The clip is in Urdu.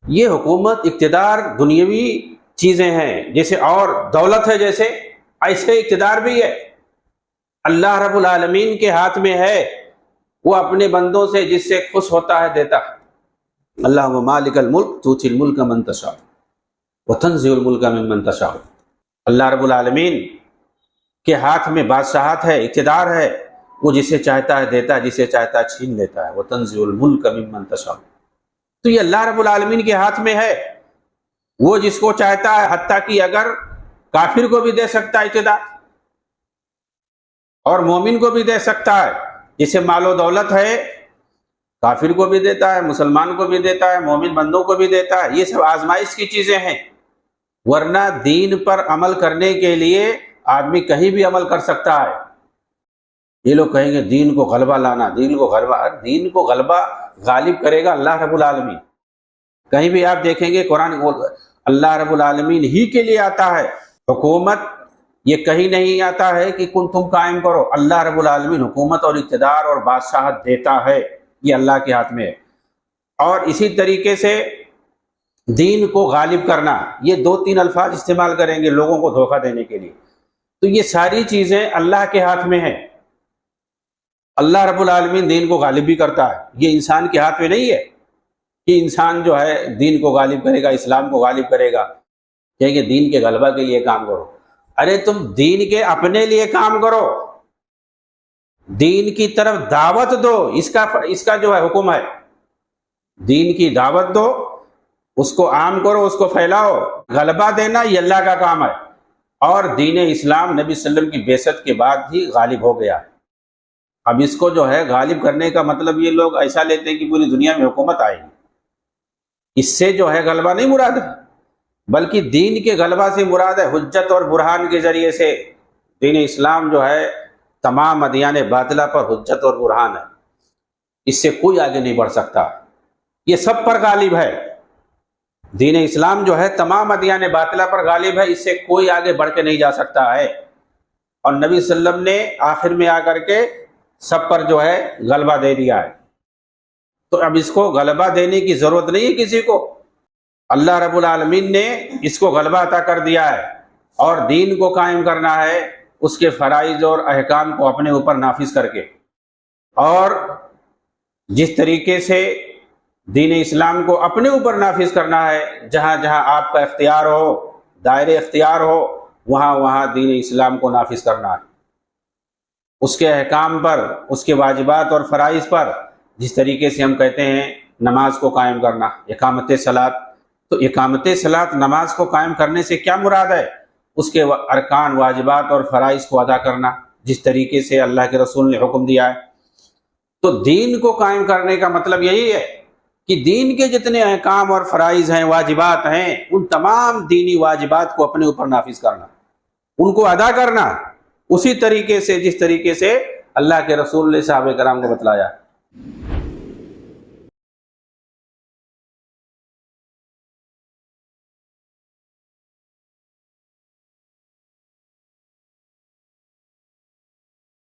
یہ حکومت اقتدار دنیاوی چیزیں ہیں، جیسے اور دولت ہے جیسے، ایسے اقتدار بھی ہے۔ اللہ رب العالمین کے ہاتھ میں ہے، وہ اپنے بندوں سے جس سے خوش ہوتا ہے دیتا ہے۔ اللہم مالک الملک تؤتی الملک من تشاء وتنزع الملک ممن تشاء۔ اللہ رب العالمین کے ہاتھ میں بادشاہت ہے، اقتدار ہے، وہ جسے چاہتا ہے دیتا ہے، جسے چاہتا ہے چھین لیتا ہے۔ وتنزع الملک ممن تشاء، تو یہ اللہ رب العالمین کے ہاتھ میں ہے، وہ جس کو چاہتا ہے، حتیٰ کہ اگر کافر کو بھی دے سکتا ہے اقتدار، اور مومن کو بھی دے سکتا ہے۔ جسے مال و دولت ہے، کافر کو بھی دیتا ہے، مسلمان کو بھی دیتا ہے، مومن بندوں کو بھی دیتا ہے۔ یہ سب آزمائش کی چیزیں ہیں، ورنہ دین پر عمل کرنے کے لیے آدمی کہیں بھی عمل کر سکتا ہے۔ یہ لوگ کہیں گے دین کو غلبہ لانا، دین کو غلبہ غالب کرے گا اللہ رب العالمین۔ کہیں بھی آپ دیکھیں گے قرآن اللہ رب العالمین ہی کے لیے آتا ہے، حکومت یہ کہیں نہیں آتا ہے کہ تم قائم کرو۔ اللہ رب العالمین حکومت اور اقتدار اور بادشاہت دیتا ہے، یہ اللہ کے ہاتھ میں ہے۔ اور اسی طریقے سے دین کو غالب کرنا، یہ 2-3 الفاظ استعمال کریں گے لوگوں کو دھوکہ دینے کے لیے، تو یہ ساری چیزیں اللہ کے ہاتھ میں ہیں۔ اللہ رب العالمین دین کو غالب بھی کرتا ہے، یہ انسان کے ہاتھ میں نہیں ہے کہ انسان جو ہے دین کو غالب کرے گا، اسلام کو غالب کرے گا، کہیں گے دین کے غلبہ کے لیے کام کرو۔ ارے تم دین کے اپنے لیے کام کرو، دین کی طرف دعوت دو، اس کا جو ہے حکم ہے، دین کی دعوت دو، اس کو عام کرو، اس کو پھیلاؤ۔ غلبہ دینا یہ اللہ کا کام ہے، اور دین اسلام نبی صلی اللہ علیہ وسلم کی بعثت کے بعد ہی غالب ہو گیا ہے۔ اب اس کو جو ہے غالب کرنے کا مطلب یہ لوگ ایسا لیتے ہیں کہ پوری دنیا میں حکومت آئے گی، اس سے جو ہے غلبہ نہیں مراد ہے، بلکہ دین کے غلبہ سے مراد ہے۔ حجت اور برہان کے ذریعے سے دین اسلام جو ہے تمام ادیان باطلہ پر حجت اور برہان ہے، اس سے کوئی آگے نہیں بڑھ سکتا، یہ سب پر غالب ہے۔ دین اسلام جو ہے تمام ادیان باطلہ پر غالب ہے، اس سے کوئی آگے بڑھ کے نہیں جا سکتا ہے، اور نبی صلی اللہ علیہ وسلم نے آخر میں آ کر کے سب پر جو ہے غلبہ دے دیا ہے۔ تو اب اس کو غلبہ دینے کی ضرورت نہیں ہے کسی کو، اللہ رب العالمین نے اس کو غلبہ عطا کر دیا ہے، اور دین کو قائم کرنا ہے اس کے فرائض اور احکام کو اپنے اوپر نافذ کر کے۔ اور جس طریقے سے دین اسلام کو اپنے اوپر نافذ کرنا ہے، جہاں جہاں آپ کا اختیار ہو، دائرے اختیار ہو، وہاں وہاں دین اسلام کو نافذ کرنا ہے، اس کے احکام پر، اس کے واجبات اور فرائض پر۔ جس طریقے سے ہم کہتے ہیں نماز کو قائم کرنا، اقامت صلاۃ، تو اقامت صلاۃ نماز کو قائم کرنے سے کیا مراد ہے؟ اس کے ارکان، واجبات اور فرائض کو ادا کرنا، جس طریقے سے اللہ کے رسول نے حکم دیا ہے۔ تو دین کو قائم کرنے کا مطلب یہی ہے کہ دین کے جتنے احکام اور فرائض ہیں، واجبات ہیں، ان تمام دینی واجبات کو اپنے اوپر نافذ کرنا، ان کو ادا کرنا اسی طریقے سے جس طریقے سے اللہ کے رسول نے صحابہ کرام کو بتلایا۔